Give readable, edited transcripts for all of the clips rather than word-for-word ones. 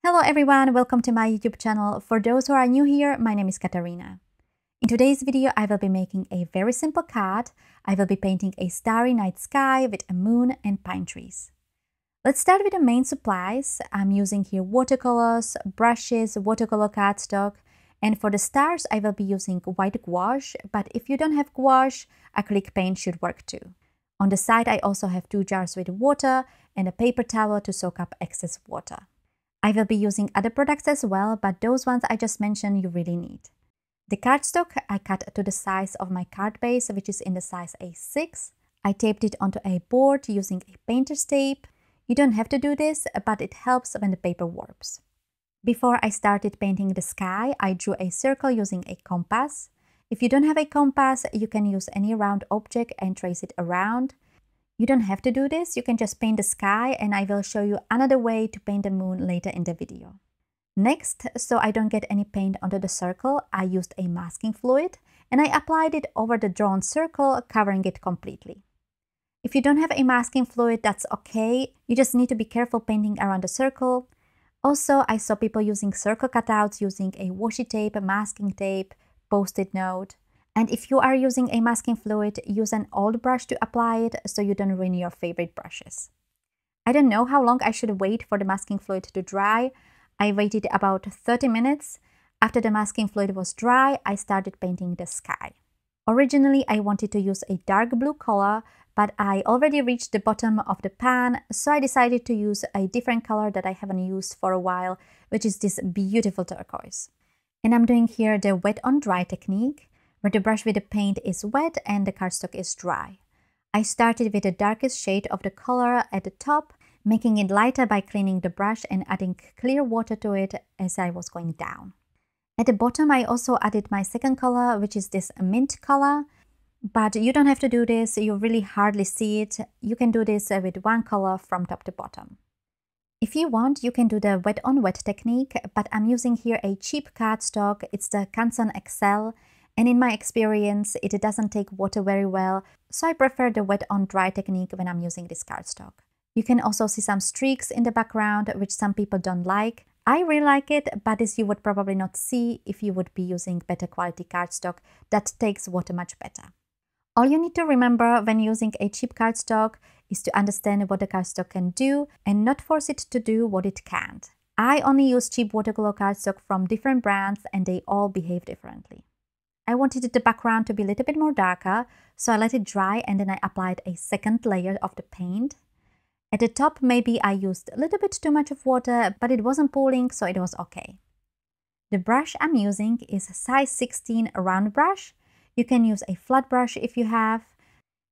Hello everyone, welcome to my YouTube channel. For those who are new here, my name is Katarina. In today's video, I will be making a very simple card. I will be painting a starry night sky with a moon and pine trees. Let's start with the main supplies. I'm using here watercolors, brushes, watercolor cardstock, and for the stars, I will be using white gouache, but if you don't have gouache, acrylic paint should work too. On the side, I also have 2 jars with water and a paper towel to soak up excess water. I will be using other products as well, but those ones I just mentioned you really need. The cardstock I cut to the size of my card base, which is in the size A6. I taped it onto a board using a painter's tape. You don't have to do this, but it helps when the paper warps. Before I started painting the sky, I drew a circle using a compass. If you don't have a compass, you can use any round object and trace it around. You don't have to do this, you can just paint the sky, and I will show you another way to paint the moon later in the video. Next, so I don't get any paint onto the circle, I used a masking fluid and I applied it over the drawn circle, covering it completely. If you don't have a masking fluid, that's okay, you just need to be careful painting around the circle. Also, I saw people using circle cutouts using a washi tape, masking tape, post-it note. And if you are using a masking fluid, use an old brush to apply it so you don't ruin your favorite brushes. I don't know how long I should wait for the masking fluid to dry. I waited about 30 minutes. After the masking fluid was dry, I started painting the sky. Originally, I wanted to use a dark blue color, but I already reached the bottom of the pan, so I decided to use a different color that I haven't used for a while, which is this beautiful turquoise. And I'm doing here the wet on dry technique, where the brush with the paint is wet and the cardstock is dry. I started with the darkest shade of the color at the top, making it lighter by cleaning the brush and adding clear water to it as I was going down. At the bottom, I also added my second color, which is this mint color, but you don't have to do this, you really hardly see it. You can do this with one color from top to bottom. If you want, you can do the wet on wet technique, but I'm using here a cheap cardstock. It's the Canson XL. And in my experience, it doesn't take water very well, so I prefer the wet on dry technique when I'm using this cardstock. You can also see some streaks in the background, which some people don't like. I really like it, but this you would probably not see if you would be using better quality cardstock that takes water much better. All you need to remember when using a cheap cardstock is to understand what the cardstock can do and not force it to do what it can't. I only use cheap watercolor cardstock from different brands and they all behave differently. I wanted the background to be a little bit more darker, so I let it dry and then I applied a second layer of the paint. At the top, maybe I used a little bit too much of water, but it wasn't pooling, so it was okay. The brush I'm using is a size 16 round brush. You can use a flat brush if you have.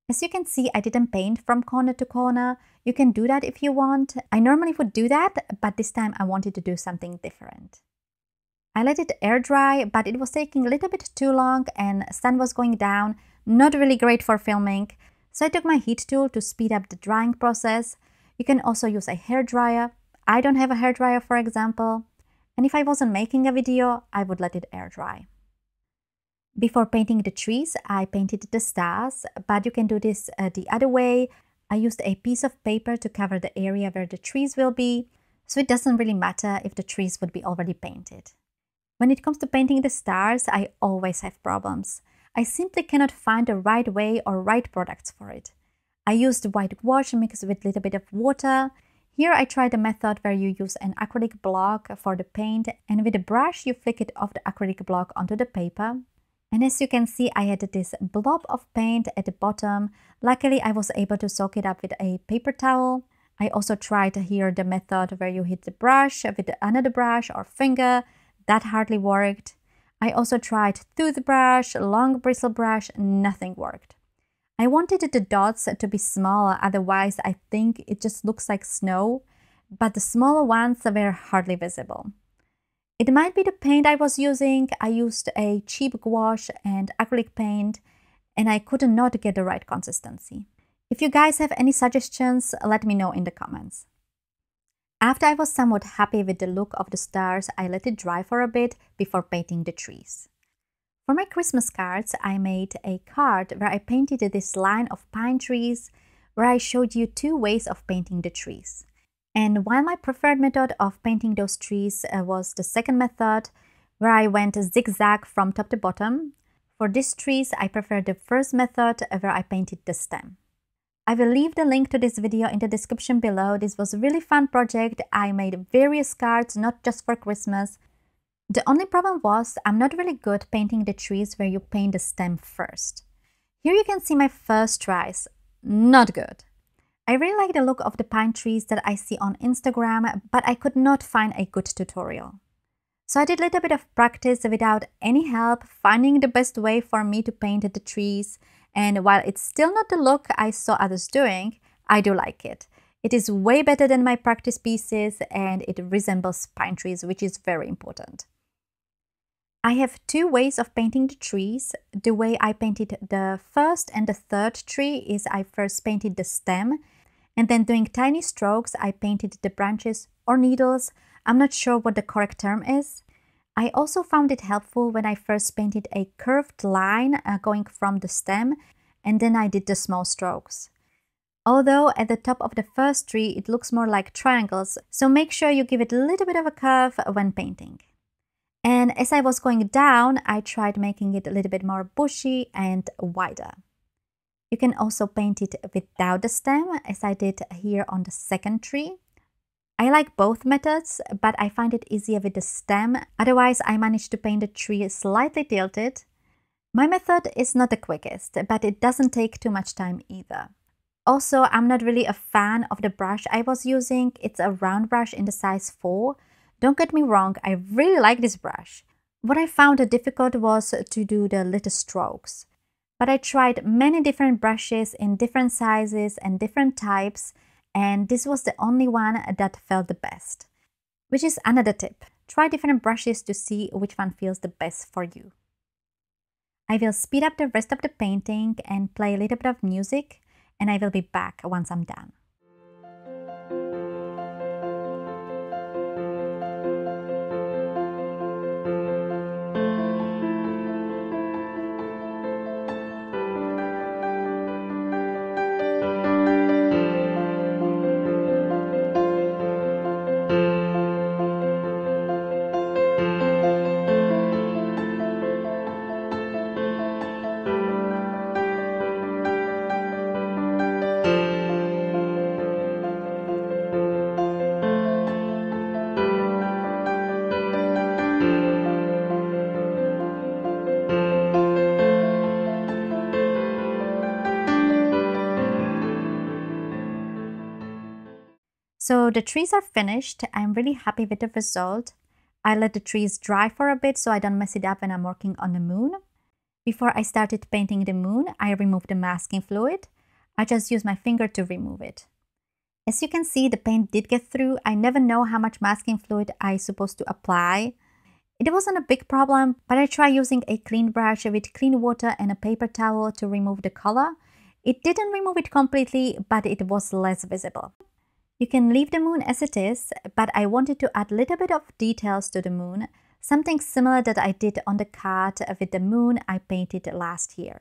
As you can see, I didn't paint from corner to corner. You can do that if you want. I normally would do that, but this time I wanted to do something different. I let it air dry, but it was taking a little bit too long and sun was going down, not really great for filming. So I took my heat tool to speed up the drying process. You can also use a hairdryer. I don't have a hairdryer, for example. And if I wasn't making a video, I would let it air dry. Before painting the trees, I painted the stars, but you can do this the other way. I used a piece of paper to cover the area where the trees will be, so it doesn't really matter if the trees would be already painted. When it comes to painting the stars, I always have problems. I simply cannot find the right way or right products for it. I used white gouache mixed with a little bit of water. Here I tried the method where you use an acrylic block for the paint and with a brush you flick it off the acrylic block onto the paper. And as you can see, I had this blob of paint at the bottom. Luckily, I was able to soak it up with a paper towel. I also tried here the method where you hit the brush with another brush or finger. That hardly worked. I also tried toothbrush, long bristle brush, nothing worked. I wanted the dots to be smaller, otherwise I think it just looks like snow, but the smaller ones were hardly visible. It might be the paint I was using. I used a cheap gouache and acrylic paint, and I could not get the right consistency. If you guys have any suggestions, let me know in the comments. After I was somewhat happy with the look of the stars, I let it dry for a bit before painting the trees. For my Christmas cards, I made a card where I painted this line of pine trees, where I showed you 2 ways of painting the trees. And while my preferred method of painting those trees was the second method, where I went zigzag from top to bottom, for these trees I prefer the first method where I painted the stem. I will leave the link to this video in the description below. This was a really fun project. I made various cards, not just for Christmas. The only problem was I'm not really good painting the trees where you paint the stem first. Here you can see my first tries. Not good. I really like the look of the pine trees that I see on Instagram, but I could not find a good tutorial. So I did a little bit of practice without any help, finding the best way for me to paint the trees. And while it's still not the look I saw others doing, I do like it. It is way better than my practice pieces and it resembles pine trees, which is very important. I have two ways of painting the trees. The way I painted the first and the third tree is I first painted the stem, and then doing tiny strokes, I painted the branches or needles. I'm not sure what the correct term is. I also found it helpful when I first painted a curved line going from the stem, and then I did the small strokes. Although at the top of the first tree it looks more like triangles, so make sure you give it a little bit of a curve when painting. And as I was going down, I tried making it a little bit more bushy and wider. You can also paint it without the stem, as I did here on the second tree. I like both methods, but I find it easier with the stem. Otherwise, I managed to paint the tree slightly tilted. My method is not the quickest, but it doesn't take too much time either. Also, I'm not really a fan of the brush I was using. It's a round brush in the size 4. Don't get me wrong, I really like this brush. What I found difficult was to do the little strokes. But I tried many different brushes in different sizes and different types, and this was the only one that felt the best. Which is another tip. Try different brushes to see which one feels the best for you. I will speed up the rest of the painting and play a little bit of music, and I will be back once I'm done. So the trees are finished. I'm really happy with the result. I let the trees dry for a bit so I don't mess it up when I'm working on the moon. Before I started painting the moon, I removed the masking fluid. I just used my finger to remove it. As you can see, the paint did get through. I never know how much masking fluid I'm supposed to apply. It wasn't a big problem, but I tried using a clean brush with clean water and a paper towel to remove the color. It didn't remove it completely, but it was less visible. You can leave the moon as it is, but I wanted to add a little bit of details to the moon, something similar that I did on the card with the moon I painted last year.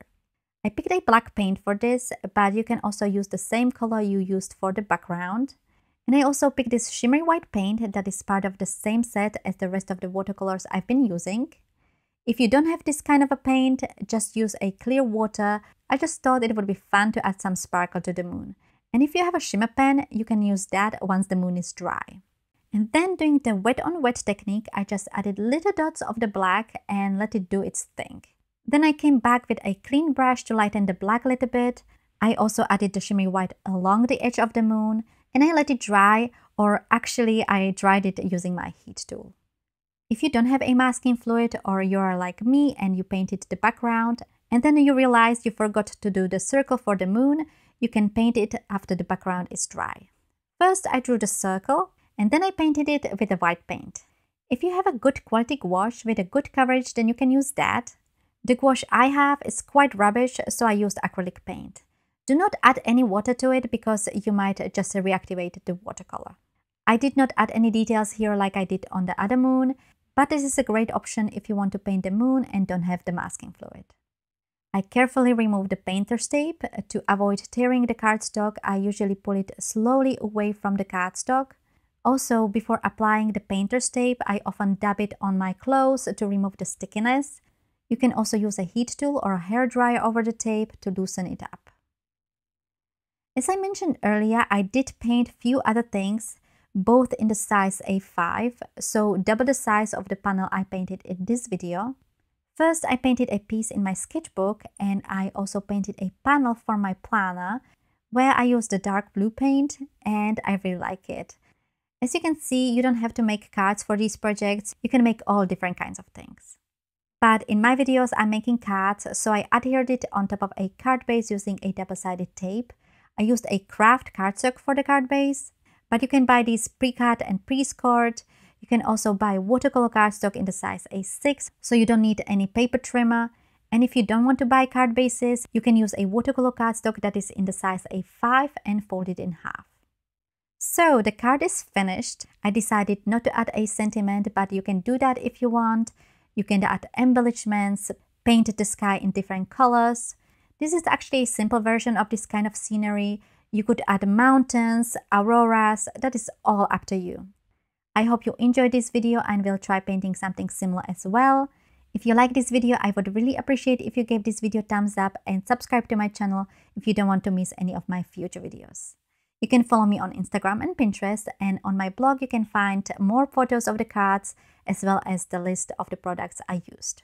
I picked a black paint for this, but you can also use the same color you used for the background. And I also picked this shimmery white paint that is part of the same set as the rest of the watercolors I've been using. If you don't have this kind of a paint, just use a clear water. I just thought it would be fun to add some sparkle to the moon. And if you have a shimmer pen, you can use that once the moon is dry. And then doing the wet on wet technique, I just added little dots of the black and let it do its thing. Then I came back with a clean brush to lighten the black a little bit. I also added the shimmery white along the edge of the moon and I let it dry, or actually I dried it using my heat tool. If you don't have a masking fluid or you're like me and you painted the background and then you realize you forgot to do the circle for the moon, you can paint it after the background is dry. First, I drew the circle and then I painted it with a white paint. If you have a good quality gouache with a good coverage, then you can use that. The gouache I have is quite rubbish, so I used acrylic paint. Do not add any water to it because you might just reactivate the watercolor. I did not add any details here like I did on the other moon, but this is a great option if you want to paint the moon and don't have the masking fluid. I carefully remove the painter's tape. To avoid tearing the cardstock, I usually pull it slowly away from the cardstock. Also, before applying the painter's tape, I often dab it on my clothes to remove the stickiness. You can also use a heat tool or a hairdryer over the tape to loosen it up. As I mentioned earlier, I did paint few other things, both in the size A5, so double the size of the panel I painted in this video. First, I painted a piece in my sketchbook, and I also painted a panel for my planner where I used the dark blue paint, and I really like it. As you can see, you don't have to make cards for these projects. You can make all different kinds of things. But in my videos, I'm making cards, so I adhered it on top of a card base using a double-sided tape. I used a craft cardstock for the card base, but you can buy these pre-cut and pre-scored. You can also buy watercolor cardstock in the size A6, so you don't need any paper trimmer. And if you don't want to buy card bases, you can use a watercolor cardstock that is in the size A5 and fold it in half. So the card is finished. I decided not to add a sentiment, but you can do that if you want. You can add embellishments, paint the sky in different colors. This is actually a simple version of this kind of scenery. You could add mountains, auroras, that is all up to you. I hope you enjoyed this video and will try painting something similar as well. If you like this video, I would really appreciate if you gave this video a thumbs up and subscribe to my channel if you don't want to miss any of my future videos. You can follow me on Instagram and Pinterest, and on my blog you can find more photos of the cards as well as the list of the products I used.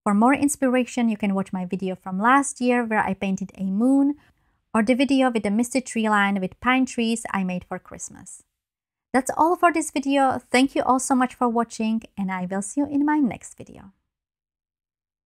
For more inspiration, you can watch my video from last year where I painted a moon, or the video with the misty tree line with pine trees I made for Christmas. That's all for this video. Thank you all so much for watching, and I will see you in my next video.